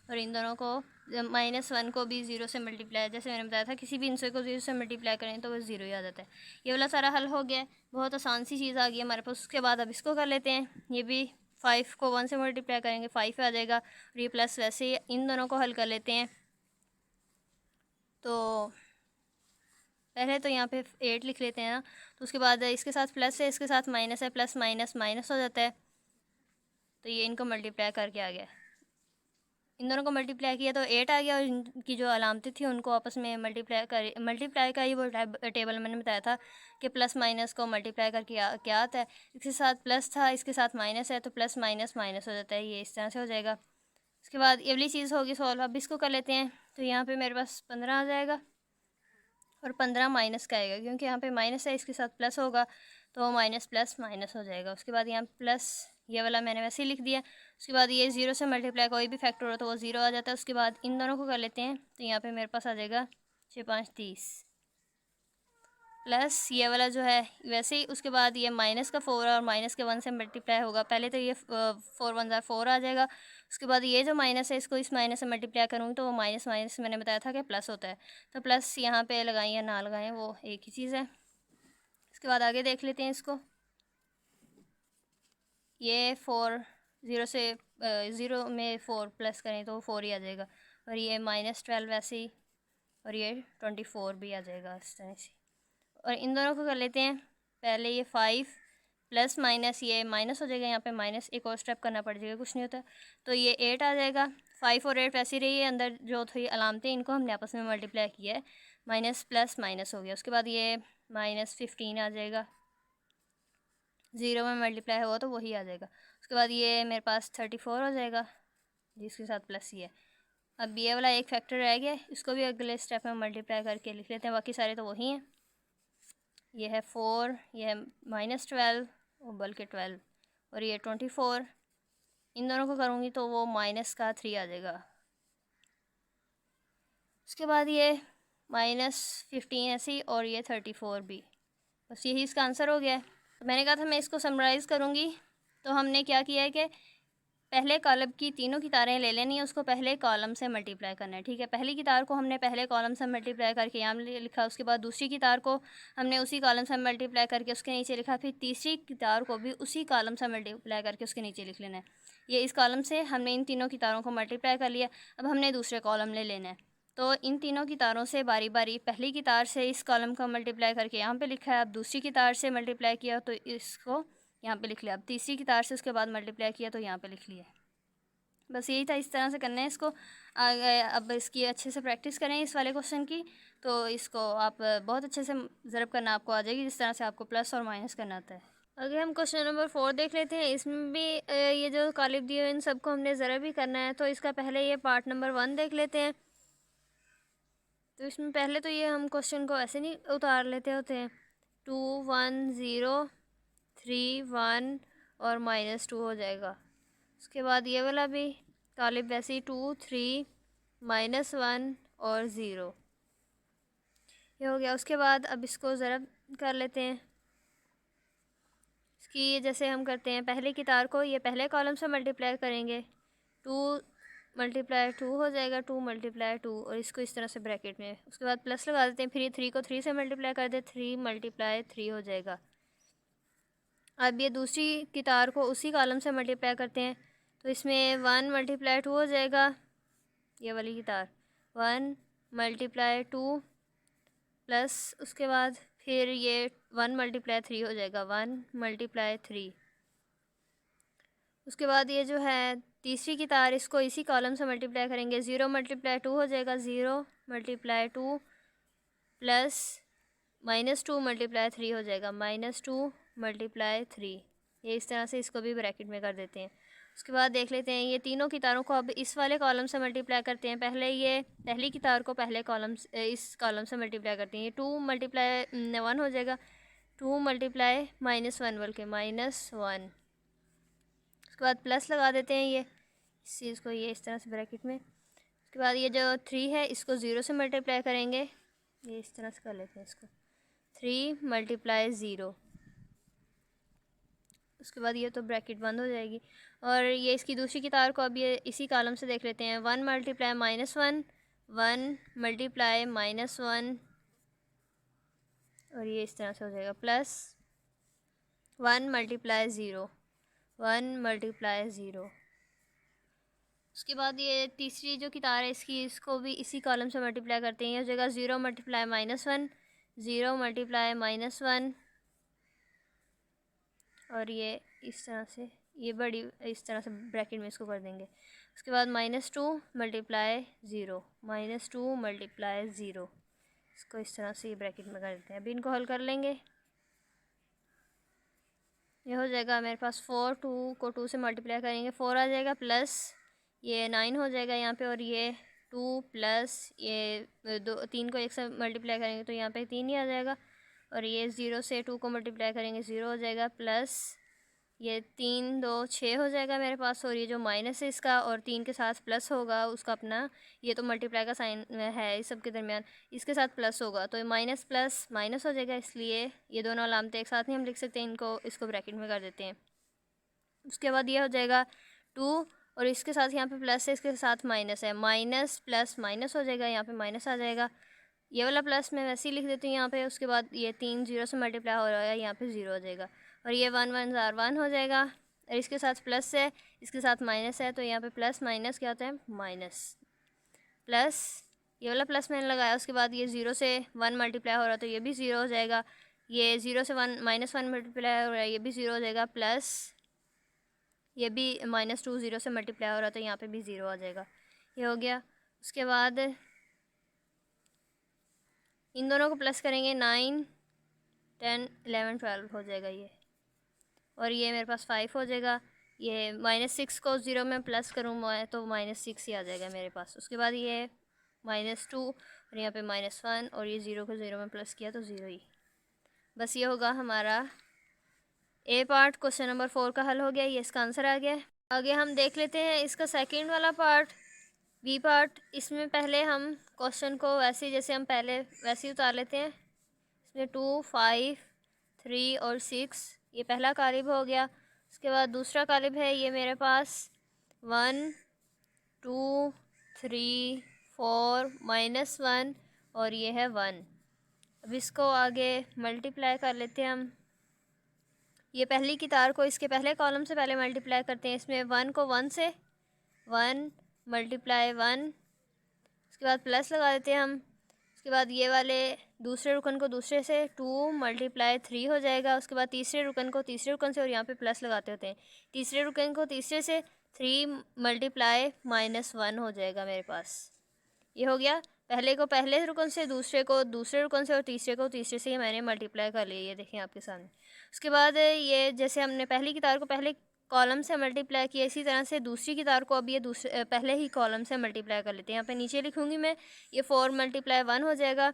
और इन दोनों को -1 को भी 0 से मल्टीप्लाई, जैसे मैंने बताया था किसी भी इंसर को 0 से मल्टीप्लाई करें तो बस 0 ही आ जाता है। ये वाला सारा हल हो गया, बहुत आसान सी चीज़ आ गई हमारे पास। उसके बाद अब इसको कर लेते हैं। ये भी 5 को 1 से मल्टीप्लाई करेंगे 5 आ जाएगा, और ये प्लस वैसे ही इन दोनों को हल कर लेते हैं। तो पहले तो यहाँ पे 8 लिख लेते हैं ना, तो उसके बाद इसके साथ प्लस है, इसके साथ माइनस है, प्लस माइनस माइनस हो जाता है। तो ये इनको मल्टीप्लाई करके आ गया, इन दोनों को मल्टीप्लाई किया तो 8 आ गया, और इनकी जो अलामतें थी उनको आपस में मल्टीप्लाई का ही वो टेबल मैंने बताया था कि प्लस माइनस को मल्टीप्लाई करके क्या आता है। इसके साथ प्लस था, इसके साथ माइनस है, तो प्लस माइनस माइनस हो जाता है, ये इस तरह से हो जाएगा। उसके बाद ये वाली चीज़ होगी सॉल्व। अब इसको कर लेते हैं, तो यहाँ पर मेरे पास 15 आ जाएगा, और 15 माइनस का आएगा क्योंकि यहाँ पे माइनस है, इसके साथ प्लस होगा तो माइनस प्लस माइनस हो जाएगा। उसके बाद यहाँ प्लस ये वाला मैंने वैसे ही लिख दिया। उसके बाद ये 0 से मल्टीप्लाई कोई भी फैक्टर हो तो वो 0 आ जाता है। उसके बाद इन दोनों को कर लेते हैं, तो यहाँ पे मेरे पास आ जाएगा 6 5 30, प्लस ये वाला जो है वैसे ही। उसके बाद ये माइनस का 4 और माइनस के 1 से मल्टीप्लाई होगा, पहले तो ये 4 1 ज़ा 4 आ जाएगा। उसके बाद ये जो माइनस है इसको इस माइनस से मल्टीप्लाई करूँगी तो वो माइनस माइनस मैंने बताया था कि प्लस होता है, तो प्लस यहाँ पे लगाएं या ना लगाएं वो एक ही चीज़ है। उसके बाद आगे देख लेते हैं इसको। ये 4 0 से 0 में 4 प्लस करें तो 4 ही आ जाएगा, और ये -12 वैसे ही, और ये 24 भी आ जाएगा इस तरह से। और इन दोनों को कर लेते हैं। पहले ये 5 प्लस माइनस, ये माइनस हो जाएगा, यहाँ पे माइनस एक और स्टेप करना पड़ जाएगा, कुछ नहीं होता। तो ये 8 आ जाएगा, 5 और 8 वैसे रही है, अंदर जो थी अलामतें इनको हमने आपस में मल्टीप्लाई किया है, माइनस प्लस माइनस हो गया। उसके बाद ये -15 आ जाएगा, 0 में मल्टीप्लाई हुआ तो वही आ जाएगा। उसके बाद ये मेरे पास 34 हो जाएगा जिसके साथ प्लस ही है। अब ये वाला एक फैक्टर रह गया, इसको भी अगले स्टेप में मल्टीप्लाई करके लिख लेते हैं, बाकी सारे तो वही हैं। ये है 4, ये है -12 बल्कि 12, और ये 24। इन दोनों को करूँगी तो वो -3 आ जाएगा। उसके बाद ये -15 ऐसे ही, और ये 34 भी। बस यही इसका आंसर हो गया है। तो मैंने कहा था मैं इसको समराइज़ करूँगी, तो हमने क्या किया है कि पहले कॉलम की तीनों की तारें ले लेनी है, उसको पहले कॉलम से मल्टीप्लाई करना है। ठीक है, पहली की तार को हमने पहले कॉलम से मल्टीप्लाई करके यहाँ लिखा, उसके बाद दूसरी की तार को हमने उसी कॉलम से मल्टीप्लाई करके उसके नीचे लिखा, फिर तीसरी की तार को भी उसी कॉलम से मल्टीप्लाई करके उसके नीचे लिख लेना है। ये इस कॉलम से हमने इन तीनों की तारों को मल्टीप्लाई कर लिया। अब हमने दूसरे कॉलम ले लेना है, तो इन तीनों की तारों से बारी बारी पहली की तार से इस कॉलम को मल्टीप्लाई करके यहाँ पे लिखा है। अब दूसरी की तार से मल्टीप्लाई किया तो इसको यहाँ पे लिख लिया। अब तीसरी की तार से उसके बाद मल्टीप्लाई किया तो यहाँ पे लिख लिया। बस यही था, इस तरह से करना है इसको। अब इसकी अच्छे से प्रैक्टिस करें इस वाले क्वेश्चन की, तो इसको आप बहुत अच्छे से ज़रब करना आपको आ जाएगी, जिस तरह से आपको प्लस और माइनस करना आता है। अगर हम क्वेश्चन नंबर 4 देख लेते हैं, इसमें भी ये जो कालिब दिए हुए इन सबको हमने ज़रब भी करना है। तो इसका पहले ये पार्ट नंबर 1 देख लेते हैं। तो इसमें पहले तो ये हम क्वेश्चन को ऐसे नहीं उतार लेते होते हैं, 2 1 0 3 1 और -2 हो जाएगा। उसके बाद ये वाला भी तालिब वैसे ही 2 3 -1 और 0 ये हो गया। उसके बाद अब इसको ज़रब कर लेते हैं। इसकी जैसे हम करते हैं, पहले की तार को ये पहले कॉलम से मल्टीप्लाई करेंगे, 2 मल्टीप्लाई 2 हो जाएगा, 2 मल्टीप्लाई 2, और इसको इस तरह से ब्रैकेट में, उसके बाद प्लस लगा देते हैं। फिर ये 3 को 3 से मल्टीप्लाई कर दे, 3 मल्टीप्लाई 3 हो जाएगा। अब ये दूसरी की तार को उसी कॉलम से मल्टीप्लाई करते हैं, तो इसमें 1 मल्टीप्लाई 2 हो जाएगा, ये वाली की तार 1 मल्टीप्लाई 2 प्लस उसके बाद फिर ये 1 मल्टीप्लाई 3 हो जाएगा, 1 मल्टीप्लाई 3। उसके बाद ये जो है तीसरी की तार, इसको इसी कॉलम से मल्टीप्लाई करेंगे, 0 मल्टीप्लाई 2 हो जाएगा, 0 मल्टीप्लाई 2 प्लस -2 मल्टीप्लाई 3 हो जाएगा, -2 मल्टीप्लाई 3। ये इस तरह से इसको भी ब्रैकेट में कर देते हैं। उसके बाद देख लेते हैं ये तीनों की तारों को अब इस वाले कॉलम से मल्टीप्लाई करते हैं। पहले ये पहली की तार को पहले कॉलम इस कॉलम से मल्टीप्लाई करते हैं, ये 2 मल्टीप्लाई 1 हो जाएगा, 2 मल्टीप्लाई -1 बल्कि -1। उसके बाद प्लस लगा देते हैं ये इस चीज़ को, ये इस तरह से ब्रैकेट में। उसके बाद ये जो 3 है इसको 0 से मल्टीप्लाई करेंगे, ये इस तरह से कर लेते हैं इसको, 3 मल्टीप्लाई 0। उसके बाद ये तो ब्रैकेट बंद हो जाएगी। और ये इसकी दूसरी की तार को अब ये इसी कॉलम से देख लेते हैं, 1 मल्टीप्लाई -1, 1 मल्टीप्लाई -1, और ये इस तरह से हो जाएगा, प्लस 1 मल्टीप्लाई 0, 1 मल्टीप्लाई 0। उसके बाद ये तीसरी जो की तार है इसकी, इसको भी इसी कॉलम से मल्टीप्लाई करते हैं, ये हो जाएगा 0 मल्टीप्लाई -1, 0 मल्टीप्लाई -1, और ये इस तरह से, ये बड़ी इस तरह से ब्रैकेट में इसको कर देंगे। उसके बाद -2 मल्टीप्लाई 0, -2 मल्टीप्लाई 0, इसको इस तरह से ये ब्रैकेट में कर देते हैं। अभी इनको हल कर लेंगे, ये हो जाएगा मेरे पास 4, 2 को 2 से मल्टीप्लाई करेंगे 4 आ जाएगा, प्लस ये 9 हो जाएगा यहाँ पे, और ये 2 प्लस ये 3 को 1 से मल्टीप्लाई करेंगे तो यहाँ पे 3 ही आ जाएगा, और ये 0 से 2 को मल्टीप्लाई करेंगे 0 हो जाएगा, प्लस ये 3 2 6 हो जाएगा मेरे पास, और ये जो माइनस है इसका और 3 के साथ प्लस होगा उसका अपना, ये तो मल्टीप्लाई का साइन है इस सब के दरमियान, इसके साथ प्लस होगा तो ये माइनस प्लस माइनस हो जाएगा, इसलिए ये दोनों अलामतें एक साथ नहीं हम लिख सकते, इनको इसको ब्रैकेट में कर देते हैं। उसके बाद ये हो जाएगा 2, और इसके साथ यहाँ पे प्लस है, इसके साथ माइनस है, माइनस प्लस माइनस हो जाएगा, यहाँ पे माइनस आ जाएगा, ये वाला प्लस मैं वैसे ही लिख देती हूँ यहाँ पे। उसके बाद ये 3 0 से मल्टीप्लाई हो रहा है, यहाँ पे 0 हो जाएगा, और ये 1 1 जार 1 हो जाएगा, और इसके साथ प्लस है इसके साथ माइनस है, तो यहाँ पे प्लस माइनस क्या होता है, माइनस, प्लस ये वाला प्लस मैंने लगाया। उसके बाद ये 0 से 1 मल्टीप्लाई हो रहा है तो ये भी 0 हो जाएगा, ये 0 से 1 -1 मल्टीप्लाई हो रहा है, ये भी 0 हो जाएगा, प्लस ये भी -2 0 से मल्टीप्लाई हो रहा है तो यहाँ पे भी 0 आ जाएगा, ये हो गया। उसके बाद इन दोनों को प्लस करेंगे, 9 10 11 12 हो जाएगा ये, और ये मेरे पास 5 हो जाएगा। ये -6 को 0 में प्लस करूँ मैं तो -6 ही आ जाएगा मेरे पास। उसके बाद ये -2 और यहाँ पे -1, और ये 0 को 0 में प्लस किया तो 0 ही। बस ये होगा हमारा ए पार्ट, क्वेश्चन नंबर 4 का हल हो गया, ये इसका आंसर आ गया। आगे हम देख लेते हैं इसका सेकेंड वाला पार्ट, बी पार्ट। इसमें पहले हम क्वेश्चन को वैसे ही जैसे हम पहले वैसे ही उतार लेते हैं। इसमें 2 5 3 और 6 ये पहला कालिब हो गया। उसके बाद दूसरा कालिब है ये मेरे पास 1 2 3 4 -1 और ये है 1। अब इसको आगे मल्टीप्लाई कर लेते हैं हम। ये पहली की तार को इसके पहले कॉलम से पहले मल्टीप्लाई करते हैं। इसमें 1 को 1 से 1 मल्टीप्लाई 1, उसके बाद प्लस लगा देते हैं हम। उसके बाद ये वाले दूसरे रुकन को दूसरे से 2 मल्टीप्लाई 3 हो जाएगा। उसके बाद तीसरे रुकन को तीसरे रुकन से, और यहाँ पे प्लस लगाते होते हैं, तीसरे रुकन को तीसरे से 3 मल्टीप्लाई -1 हो जाएगा मेरे पास। ये हो गया। पहले को पहले रुकन से, दूसरे को दूसरे रुकन से और तीसरे को तीसरे से, ये मैंने मल्टीप्लाई कर लिया, ये देखें आपके सामने। उसके बाद ये जैसे हमने पहली की तार को पहले कॉलम से मल्टीप्लाई किया, इसी तरह से दूसरी की तार को अब ये दूसरे पहले ही कॉलम से मल्टीप्लाई कर लेते हैं। यहाँ पे नीचे लिखूँगी मैं, ये 4 मल्टीप्लाई 1 हो जाएगा,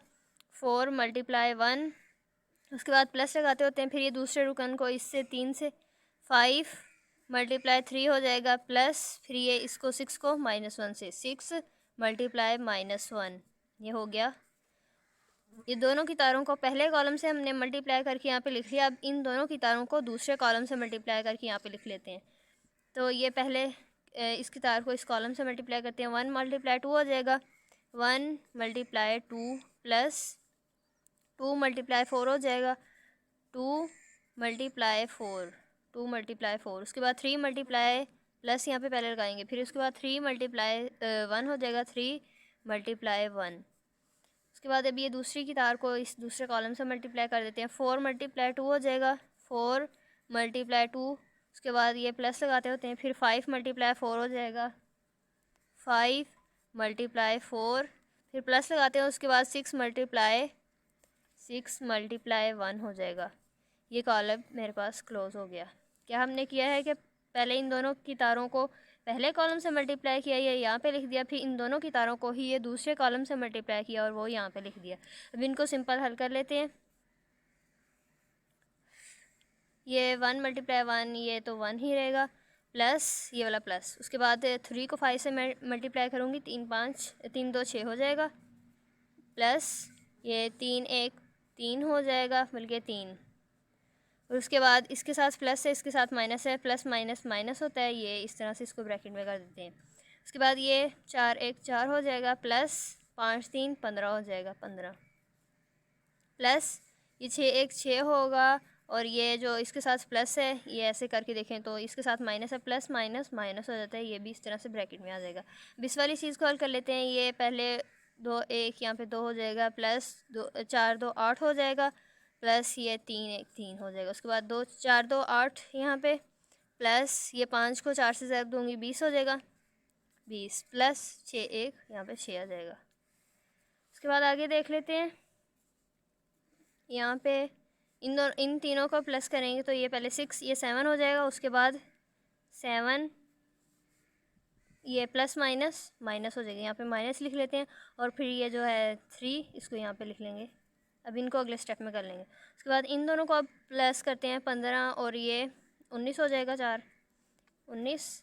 4 मल्टीप्लाई 1। उसके बाद प्लस लगाते होते हैं, फिर ये दूसरे रुकन को इससे 3 से 5 मल्टीप्लाई 3 हो जाएगा, प्लस फिर ये इसको 6 को -1 से 6 मल्टीप्लाई -1, ये हो गया। ये दोनों की तारों को पहले कॉलम से हमने मल्टीप्लाई करके यहाँ पे लिख लिया। अब इन दोनों की तारों को दूसरे कॉलम से मल्टीप्लाई करके यहाँ पे लिख लेते हैं। तो ये पहले इसकी तार को इस कॉलम से मल्टीप्लाई करते हैं, 1 मल्टीप्लाई 2 हो जाएगा, 1 मल्टीप्लाई 2 प्लस 2 मल्टीप्लाई 4 हो जाएगा, 2 मल्टीप्लाई 4, 2 मल्टीप्लाई 4, उसके बाद 3 मल्टीप्लाई प्लस यहाँ पे पहले लगाएंगे, फिर उसके बाद 3 मल्टीप्लाई 1 हो जाएगा, 3 मल्टीप्लाई 1। उसके बाद अभी ये दूसरी की तार को इस दूसरे कॉलम से मल्टीप्लाई कर देते हैं, 4 मल्टीप्लाई 2 हो जाएगा, 4 मल्टीप्लाई 2, उसके बाद ये प्लस लगाते होते हैं, फिर 5 मल्टीप्लाई 4 हो जाएगा, 5 मल्टीप्लाई 4, फिर प्लस लगाते हैं, उसके बाद 6 मल्टीप्लाई 1 हो जाएगा। ये कॉलम मेरे पास क्लोज़ हो गया। क्या हमने किया है कि पहले इन दोनों की तारों को पहले कॉलम से मल्टीप्लाई किया, ये यहाँ पे लिख दिया, फिर इन दोनों की तारों को ही ये दूसरे कॉलम से मल्टीप्लाई किया और वो यहाँ पे लिख दिया। अब इनको सिंपल हल कर लेते हैं। ये 1 मल्टीप्लाई 1, ये तो 1 ही रहेगा, प्लस ये वाला प्लस, उसके बाद 3 को 5 से मल्टीप्लाई करूँगी, 3 5, 3 2 6 हो जाएगा, प्लस ये 3 1 3 हो जाएगा, बल्कि 3, और उसके बाद इसके साथ प्लस है, इसके साथ माइनस है, प्लस माइनस माइनस होता है, ये इस तरह से इसको ब्रैकेट में कर देते हैं। उसके बाद ये 4 1 4 हो जाएगा, प्लस 5 3 15 हो जाएगा, 15, प्लस ये 6 1 6 होगा, और ये जो इसके साथ प्लस है, ये ऐसे करके देखें तो इसके साथ माइनस है, प्लस माइनस माइनस हो जाता है, ये भी इस तरह से ब्रैकेट में आ जाएगा। अब इस वाली चीज़ को हल कर लेते हैं। ये पहले 2 1 यहाँ पे 2 हो जाएगा, प्लस 2 4 2 8 हो जाएगा, प्लस ये 3 1 3 हो जाएगा, उसके बाद 2 4 2 8 यहाँ पे, प्लस ये 5 को 4 से ज़रब दूँगी, 20 हो जाएगा, 20, प्लस 6 1 यहाँ पे 6 आ जाएगा। उसके बाद आगे देख लेते हैं। यहाँ पे इन तीनों को प्लस करेंगे तो ये पहले 6 ये 7 हो जाएगा, उसके बाद 7 ये प्लस माइनस माइनस हो जाएगा, यहाँ पे माइनस लिख लेते हैं, और फिर ये जो है 3 इसको यहाँ पे लिख लेंगे। अब इनको अगले स्टेप में कर लेंगे। उसके बाद इन दोनों को अब प्लस करते हैं, 15 और ये 19 हो जाएगा, 4 19,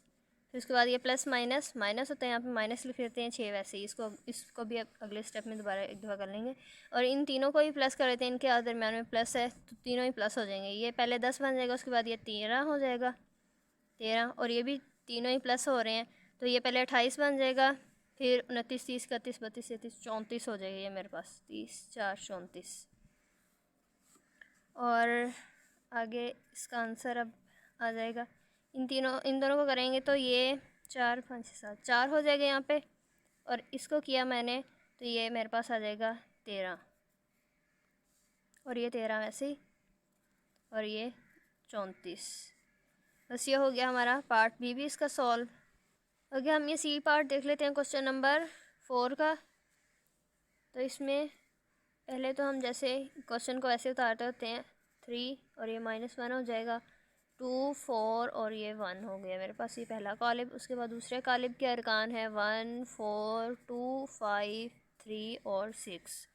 फिर उसके बाद ये प्लस माइनस माइनस होता है, यहाँ पे माइनस लिख लेते हैं, 6 वैसे ही इसको भी अगले स्टेप में दोबारा एक दफ़ा कर लेंगे, और इन तीनों को ही प्लस कर लेते हैं। इनके दरम्यान में प्लस है तो तीनों ही प्लस हो जाएंगे। ये पहले 10 बन जाएगा, उसके बाद ये 13 हो जाएगा, 13, और ये भी तीनों ही प्लस हो रहे हैं, तो ये पहले 28 बन जाएगा, फिर 29 30 31 32 33 34 हो जाएगा ये मेरे पास, 30 4 34, और आगे इसका आंसर अब आ जाएगा। इन दोनों को करेंगे तो ये 4 5 7 4 हो जाएगा यहाँ पे, और इसको किया मैंने तो ये मेरे पास आ जाएगा 13, और ये 13 वैसे ही, और ये 34। बस ये हो गया हमारा पार्ट बी भी इसका सॉल्व। अगर हम ये सी पार्ट देख लेते हैं क्वेश्चन नंबर 4 का, तो इसमें पहले तो हम जैसे क्वेश्चन को ऐसे उतारते होते हैं, 3 और ये -1 हो जाएगा, 2 4 और ये 1 हो गया मेरे पास, ये पहला कालिब। उसके बाद दूसरे कालिब के अरकान है 1 4 2 5 3 और 6।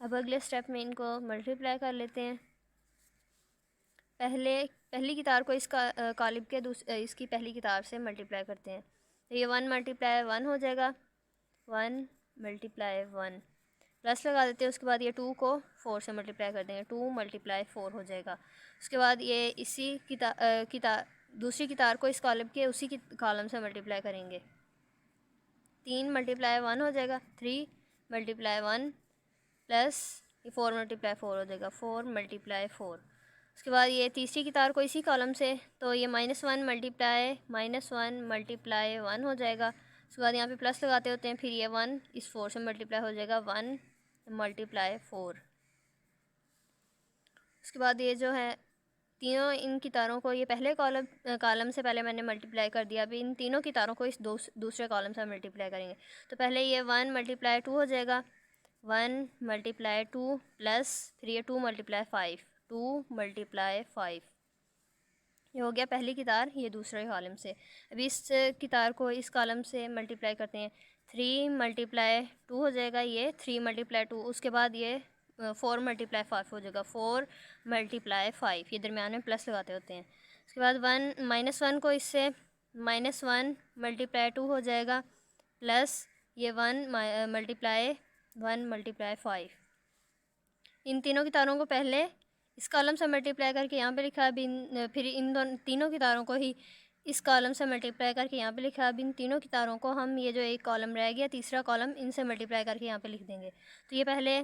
अब अगले स्टेप में इनको मल्टीप्लाई कर लेते हैं। पहली कितार को इस कालिब के इसकी पहली कितार से मल्टीप्लाई करते हैं, तो ये 1 मल्टीप्लाई 1 हो जाएगा, 1 मल्टीप्लाई 1, प्लस लगा देते हैं। उसके बाद ये 2 को 4 से मल्टीप्लाई कर देंगे, 2 मल्टीप्लाई 4 हो जाएगा। उसके बाद ये इसी दूसरी कितार को इस कॉलम के उसी की कॉलम से मल्टीप्लाई करेंगे, 3 मल्टीप्लाई 1 हो जाएगा, 3 मल्टीप्लाई 1 प्लस ये 4 मल्टीप्लाई 4 हो जाएगा, 4 मल्टीप्लाई 4। उसके बाद ये तीसरी कितार को इसी कॉलम से, तो ये -1 मल्टीप्लाई -1 हो जाएगा। उसके बाद यहाँ पे प्लस लगाते होते हैं, फिर ये 1 इस 4 से मल्टीप्लाई हो जाएगा, 1 मल्टीप्लाई 4। उसके बाद ये जो है तीनों इन कितारों को ये पहले कॉलम से पहले मैंने मल्टीप्लाई कर दिया, अभी इन तीनों कितारों को इस दूसरे कॉलम से मल्टीप्लाई करेंगे। तो पहले ये 1 मल्टीप्लाई 2 हो जाएगा, 1 मल्टीप्लाई 2 प्लस फिर ये 2 मल्टीप्लाई 5, 2 मल्टीप्लाई 5, ये हो गया पहली कितार ये दूसरे कॉलम से। अभी इस कितार को इस कॉलम से मल्टीप्लाई करते हैं, 3 मल्टीप्लाई 2 हो जाएगा, ये 3 मल्टीप्लाई 2, उसके बाद ये 4 मल्टीप्लाई 5 हो जाएगा, 4 मल्टीप्लाई 5, ये दरम्यान में प्लस लगाते होते हैं। उसके बाद -1 को इससे -1 मल्टीप्लाई 2 हो जाएगा, प्लस ये 1 मल्टीप्लाई 5। इन तीनों की तारों को पहले इस कॉलम से मल्टीप्लाई करके यहाँ पे लिखा, अभी फिर इन तीनों की तारों को ही इस कॉलम से मल्टीप्लाई करके यहाँ पे लिखा। अब इन तीनों की तारों को हम, ये जो एक कॉलम रह गया तीसरा कॉलम, इनसे मल्टीप्लाई करके यहाँ पे लिख देंगे। तो ये पहले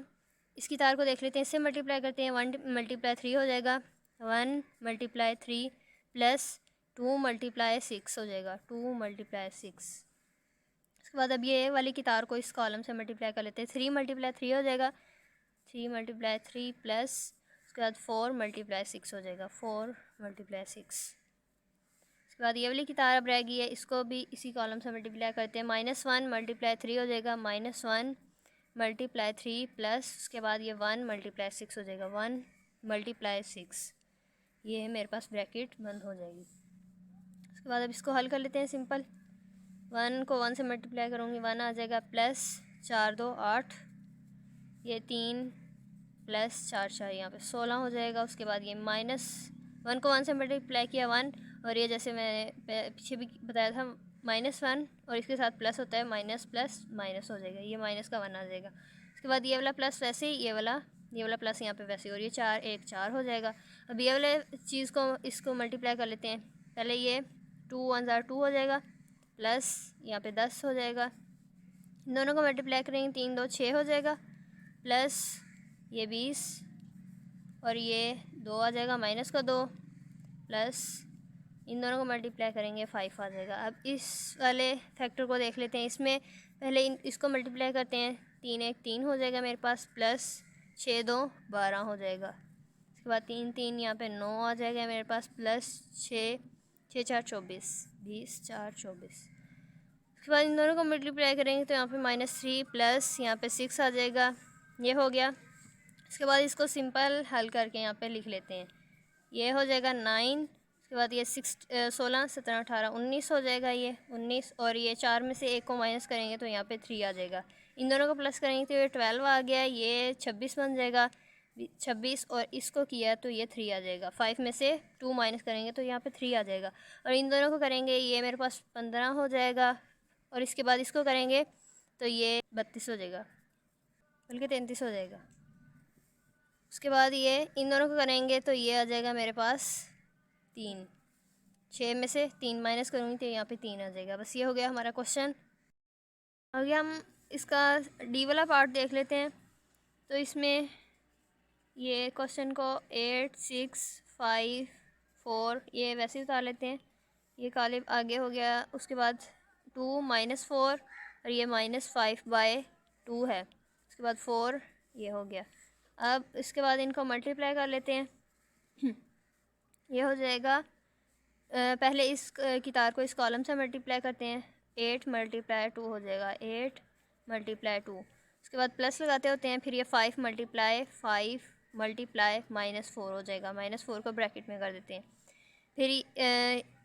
इसकी तार को देख लेते हैं, इससे मल्टीप्लाई करते हैं। 1 मल्टीप्लाई 3 हो जाएगा, 1 मल्टीप्लाई 3 प्लस 2 मल्टीप्लाई 6 हो जाएगा, 2 मल्टीप्लाई 6। उसके बाद अब ये वाली की तार को इस कॉलम से मल्टीप्लाई कर लेते हैं। 3 मल्टीप्लाई 3 हो जाएगा, 3 मल्टीप्लाई 3 प्लस उसके बाद 4 मल्टीप्लाई 6 हो जाएगा, 4 मल्टीप्लाई 6। उसके बाद ये वाली की तार अब रह गई है, इसको भी इसी कॉलम से मल्टीप्लाई करते हैं। -1 मल्टीप्लाई 3 हो जाएगा, -1 मल्टीप्लाई 3 प्लस उसके बाद ये 1 मल्टीप्लाई 6 हो जाएगा, 1 मल्टीप्लाई 6। ये मेरे पास ब्रैकेट बंद हो जाएगी। उसके बाद अब इसको हल कर लेते हैं सिंपल। 1 को 1 से मल्टीप्लाई करूँगी, 1 आ जाएगा, प्लस 4 2 8, ये 3 प्लस 4 4 यहाँ पे 16 हो जाएगा। उसके बाद ये -1 को 1 से मल्टीप्लाई किया 1, और ये जैसे मैंने पीछे भी बताया था -1 और इसके साथ प्लस होता है, माइनस प्लस माइनस हो जाएगा, ये माइनस का 1 आ जाएगा। उसके बाद ये वाला प्लस वैसे ही, ये वाला प्लस यहाँ पे वैसे ही, और ये 4 1 4 हो जाएगा। अब ये वाले चीज़ को इसको मल्टीप्लाई कर लेते हैं। पहले ये 2 1 2 हो जाएगा, प्लस यहाँ पे 10 हो जाएगा। इन दोनों को मल्टीप्लाई करेंगे, 3 2 6 हो जाएगा, प्लस ये 20 और ये 2 आ जाएगा, माइनस का 2, प्लस इन दोनों को मल्टीप्लाई करेंगे 5 आ जाएगा। अब इस वाले फैक्टर को देख लेते हैं। इसमें पहले इसको मल्टीप्लाई करते हैं, 3 1 3 हो जाएगा मेरे पास, प्लस 6 2 12 हो जाएगा। उसके बाद 3 3 यहाँ पे 9 आ जाएगा मेरे पास, प्लस 6 6 4 24, 20 4 24। उसके बाद इन दोनों को मल्टीप्लाई करेंगे तो यहाँ पे -3 प्लस यहाँ पे 6 आ जाएगा, ये हो गया। उसके बाद इसको सिंपल हल करके यहाँ पे लिख लेते हैं, ये हो जाएगा 9। उसके बाद ये 16 17 18 19 हो जाएगा, ये 19, और ये 4 में से 1 को माइनस करेंगे तो यहाँ पे 3 आ जाएगा। इन दोनों को प्लस करेंगे तो ये 12 आ गया, ये 26 बन जाएगा, 26, और इसको किया तो ये 3 आ जाएगा। 5 में से 2 माइनस करेंगे तो यहाँ पे 3 आ जाएगा, और इन दोनों को करेंगे ये मेरे पास 15 हो जाएगा, और इसके बाद इसको करेंगे तो ये 32 हो जाएगा, बल्कि 33 हो जाएगा। उसके बाद ये इन दोनों को करेंगे तो ये आ जाएगा मेरे पास 3, 6 में से 3 माइनस करूँगी तो यहाँ पे 3 आ जाएगा। बस ये हो गया हमारा क्वेश्चन। आगे हम इसका डी वाला पार्ट देख लेते हैं। तो इसमें ये क्वेश्चन को 8 6 5 4 ये वैसे ही उतार लेते हैं, ये कालिब आगे हो गया। उसके बाद 2 -4 और ये -5/2 है। उसके बाद 4 ये हो गया। अब इसके बाद इनको मल्टीप्लाई कर लेते हैं। ये हो जाएगा, पहले इस की तार को इस कॉलम से मल्टीप्लाई करते हैं, 8 मल्टीप्लाई 2 हो जाएगा, 8 मल्टीप्लाई 2। उसके बाद प्लस लगाते होते हैं, फिर ये 5 मल्टीप्लाई -4 हो जाएगा, -4 को ब्रैकेट में कर देते हैं। फिर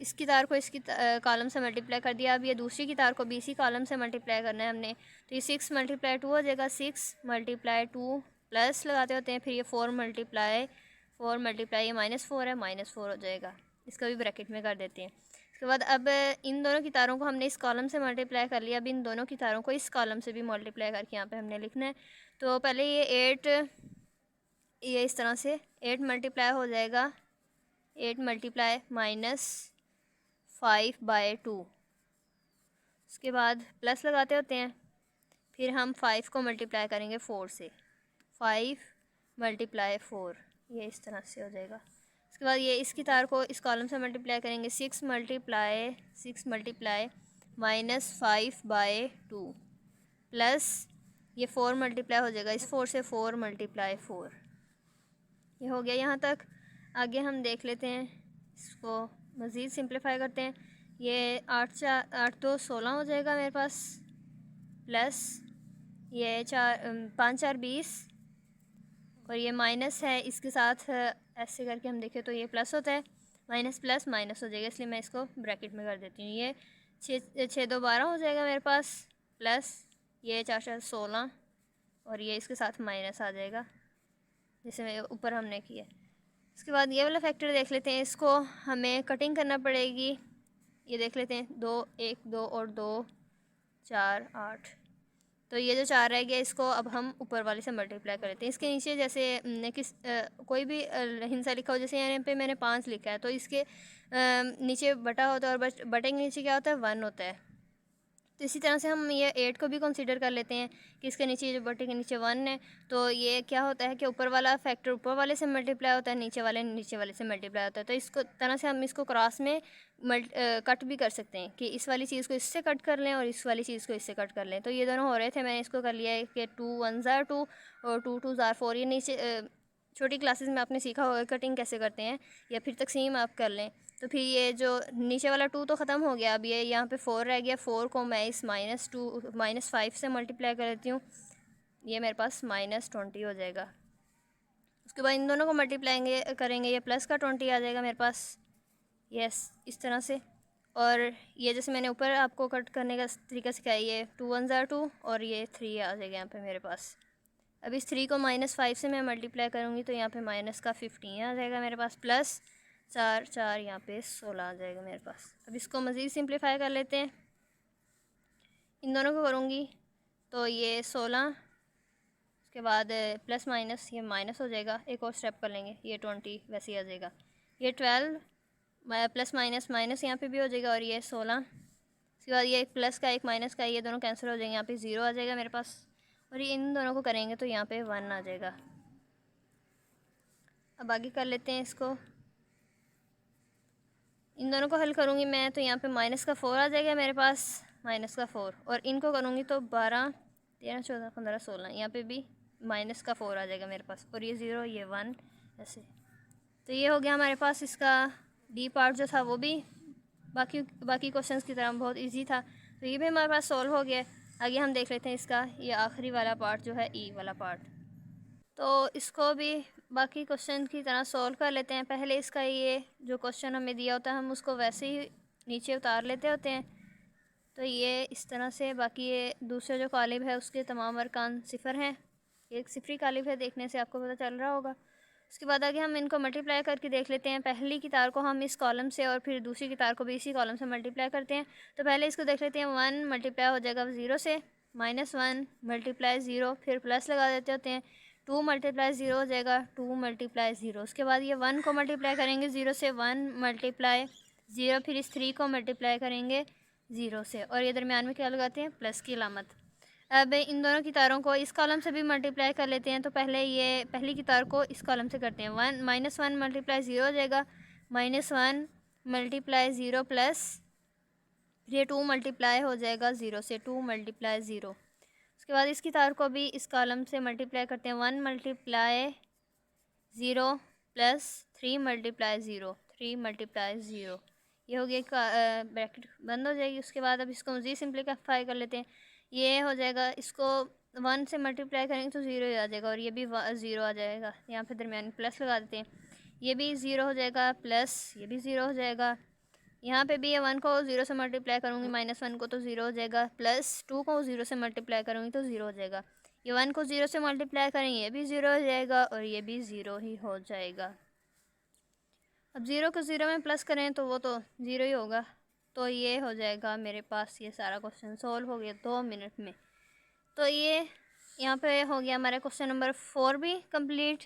इसकी तार को इसकी कॉलम से मल्टीप्लाई कर दिया। अब ये दूसरी की तार को भी इसी कॉलम से मल्टीप्लाई करना है हमने, तो ये 6 मल्टीप्लाई 2 हो जाएगा, 6 मल्टीप्लाई 2 प्लस लगाते होते हैं, फिर ये 4 मल्टीप्लाई ये -4 है, -4 हो जाएगा, इसका भी ब्रैकेट में कर देते हैं। उसके बाद अब इन दोनों की तारों को हमने इस कॉलम से मल्टीप्लाई कर लिया। अब इन दोनों की तारों को इस कॉलम से भी मल्टीप्लाई करके यहाँ पे हमने लिखना है। तो पहले ये 8 ये इस तरह से 8 मल्टीप्लाई हो जाएगा, 8 मल्टीप्लाई -5/2। उसके बाद प्लस लगाते होते हैं, फिर हम 5 को मल्टीप्लाई करेंगे 4 से, 5 मल्टीप्लाई 4 ये इस तरह से हो जाएगा। उसके बाद ये इसकी तार को इस कॉलम से मल्टीप्लाई करेंगे, 6 मल्टीप्लाई -5/2 प्लस ये 4 मल्टीप्लाई हो जाएगा, इस 4 से 4 मल्टीप्लाई 4 ये हो गया यहाँ तक। आगे हम देख लेते हैं, इसको मज़ीद सिंप्लीफाई करते हैं। ये 8 2 16 हो जाएगा मेरे पास, प्लस ये 5 4 20, और ये माइनस है, इसके साथ ऐसे करके हम देखें तो ये प्लस होता है, माइनस प्लस माइनस हो जाएगा, इसलिए मैं इसको ब्रैकेट में कर देती हूँ। ये 6 2 12 हो जाएगा मेरे पास, प्लस ये 4 4 16, और ये इसके साथ माइनस आ जाएगा जैसे ऊपर हमने किया। उसके बाद ये वाला फैक्टर देख लेते हैं, इसको हमें कटिंग करना पड़ेगी। ये देख लेते हैं, 2 1 2 और 2 4 8, तो ये जो 4 रह गया इसको अब हम ऊपर वाले से मल्टीप्लाई कर लेते हैं। इसके नीचे जैसे कोई भी हिंसा लिखा हो, जैसे यहाँ पे मैंने 5 लिखा है, तो इसके नीचे बटा होता है और बटे के नीचे क्या होता है, 1 होता है। तो इसी तरह से हम ये 8 को भी कंसीडर कर लेते हैं कि इसके नीचे जो बटे के नीचे 1 है, तो ये क्या होता है कि ऊपर वाला फैक्टर ऊपर वाले से मल्टीप्लाई होता है, नीचे वाले से मल्टीप्लाई होता है। तो इसको तरह से हम इसको क्रॉस में कट भी कर सकते हैं कि इस वाली चीज़ को इससे कट कर लें और इस वाली चीज़ को इससे कट कर लें। तो ये दोनों हो रहे थे, मैंने इसको कर लिया है कि 2 1 ज़ार 2 और 2 2 ज़ार 4। ये नीचे छोटी क्लासेस में आपने सीखा होगा कटिंग कैसे करते हैं, या फिर तकसीम आप कर लें। तो फिर ये जो नीचे वाला 2 तो ख़त्म हो गया, अब ये यहाँ पे 4 रह गया। 4 को मैं इस -5 से मल्टीप्लाई कर लेती हूँ, ये मेरे पास -20 हो जाएगा। उसके बाद इन दोनों को मल्टीप्लाई करेंगे, ये प्लस का 20 आ जाएगा मेरे पास, यस इस तरह से। और ये जैसे मैंने ऊपर आपको कट करने का तरीका सिखाया, ये 2 1 ज़ार 2 और ये 3 आ जाएगा यहाँ पे मेरे पास। अब इस 3 को -5 से मैं मल्टीप्लाई करूँगी तो यहाँ पे माइनस का 15 आ जाएगा मेरे पास, प्लस 4 4 यहाँ पे 16 आ जाएगा मेरे पास। अब इसको मज़ीद सिंप्लीफाई कर लेते हैं, इन दोनों को करूँगी तो ये 16, उसके बाद प्लस माइनस ये माइनस हो जाएगा, एक और स्टेप कर लेंगे, ये 20 वैसे ही आ जाएगा। ये 12 प्लस माइनस माइनस यहाँ पे भी हो जाएगा और ये 16, उसके बाद ये एक प्लस का एक माइनस का, ये दोनों कैंसिल हो जाएंगे, यहाँ पे 0 आ जाएगा मेरे पास। और ये इन दोनों को करेंगे तो यहाँ पे 1 आ जाएगा। अब आगे कर लेते हैं इसको, इन दोनों को हल करूँगी मैं तो यहाँ पे माइनस का 4 आ जाएगा मेरे पास, माइनस का 4। और इनको करूँगी तो 12 13 14 15 16, यहाँ पे भी माइनस का 4 आ जाएगा मेरे पास, और ये 0 ये 1 ऐसे। तो ये हो गया हमारे पास इसका डी पार्ट जो था, वो भी बाकी क्वेश्चंस की तरह बहुत इजी था, तो ये भी हमारे पास सॉल्व हो गया। आगे हम देख लेते हैं इसका ये आखिरी वाला पार्ट जो है, ई वाला पार्ट। तो इसको भी बाकी क्वेश्चन की तरह सॉल्व कर लेते हैं। पहले इसका ये जो क्वेश्चन हमें दिया होता है हम उसको वैसे ही नीचे उतार लेते होते हैं, तो ये इस तरह से। बाकी ये दूसरा जो कालिब है उसके तमाम अरकान 0 हैं, एक सिफरी कालिब है, देखने से आपको पता चल रहा होगा। उसके बाद आगे हम इनको मल्टीप्लाई करके देख लेते हैं। पहली की तार को हम इस कॉलम से और फिर दूसरी की तार को भी इसी कॉलम से मल्टीप्लाई करते हैं। तो पहले इसको देख लेते हैं, 1 मल्टीप्लाई हो जाएगा 0 से, -1 मल्टीप्लाई 0, फिर प्लस लगा देते होते हैं, 2 मल्टीप्लाई 0 हो जाएगा, 2 मल्टीप्लाई 0। उसके बाद ये 1 को मल्टीप्लाई करेंगे 0 से, 1 मल्टीप्लाई 0, फिर इस 3 को मल्टीप्लाई करेंगे 0 से, और ये दरमियान में क्या लगाते हैं, प्लस की अलामत। अब इन दोनों की तारों को इस कॉलम से भी मल्टीप्लाई कर लेते हैं। तो पहले ये पहली की तार को इस कॉलम से करते हैं, -1 मल्टीप्लाई 0 हो जाएगा, -1 मल्टीप्लाई 0 प्लस ये 2 मल्टीप्लाई हो जाएगा 0 से, 2 मल्टीप्लाई 0। उसके बाद इसकी तार को भी इस कॉलम से मल्टीप्लाई करते हैं, 1 मल्टीप्लाई 0 प्लस 3 मल्टीप्लाई 0, 3 मल्टीप्लाई 0। ये हो गया, ब्रैकेट बंद हो जाएगी। उसके बाद अब इसको मज़ीद सिंप्लीफाई कर लेते हैं, ये हो जाएगा, इसको 1 से मल्टीप्लाई करेंगे तो 0 ही आ जाएगा, और ये भी 0 आ जाएगा। यहाँ पे दरमियान प्लस लगा देते हैं, ये भी 0 हो जाएगा, प्लस ये भी 0 हो जाएगा। यहाँ पे भी ये 1 को 0 से मल्टीप्लाई करूँगी, -1 को तो 0 हो जाएगा, प्लस 2 को 0 से मल्टीप्लाई करूँगी तो 0 हो जाएगा। ये 1 को 0 से मल्टीप्लाई करेंगे, ये भी 0 हो जाएगा, और ये भी 0 ही हो जाएगा। अब 0 को 0 में प्लस करें तो वो तो 0 ही होगा। तो ये हो जाएगा मेरे पास, ये सारा क्वेश्चन सॉल्व हो गया 2 मिनट में। तो ये यहाँ पे हो गया हमारा क्वेश्चन नंबर 4 भी कंप्लीट।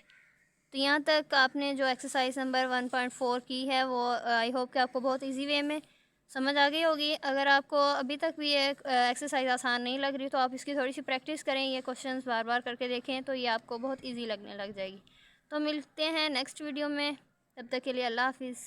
तो यहाँ तक आपने जो एक्सरसाइज नंबर 1.4 की है वो आई होप कि आपको बहुत इजी वे में समझ आ गई होगी। अगर आपको अभी तक भी ये एक्सरसाइज आसान नहीं लग रही तो आप इसकी थोड़ी सी प्रैक्टिस करें, ये क्वेश्चंस बार बार करके देखें, तो ये आपको बहुत ईजी लगने लग जाएगी। तो मिलते हैं नेक्स्ट वीडियो में, तब तक के लिए अल्लाह हाफिज़।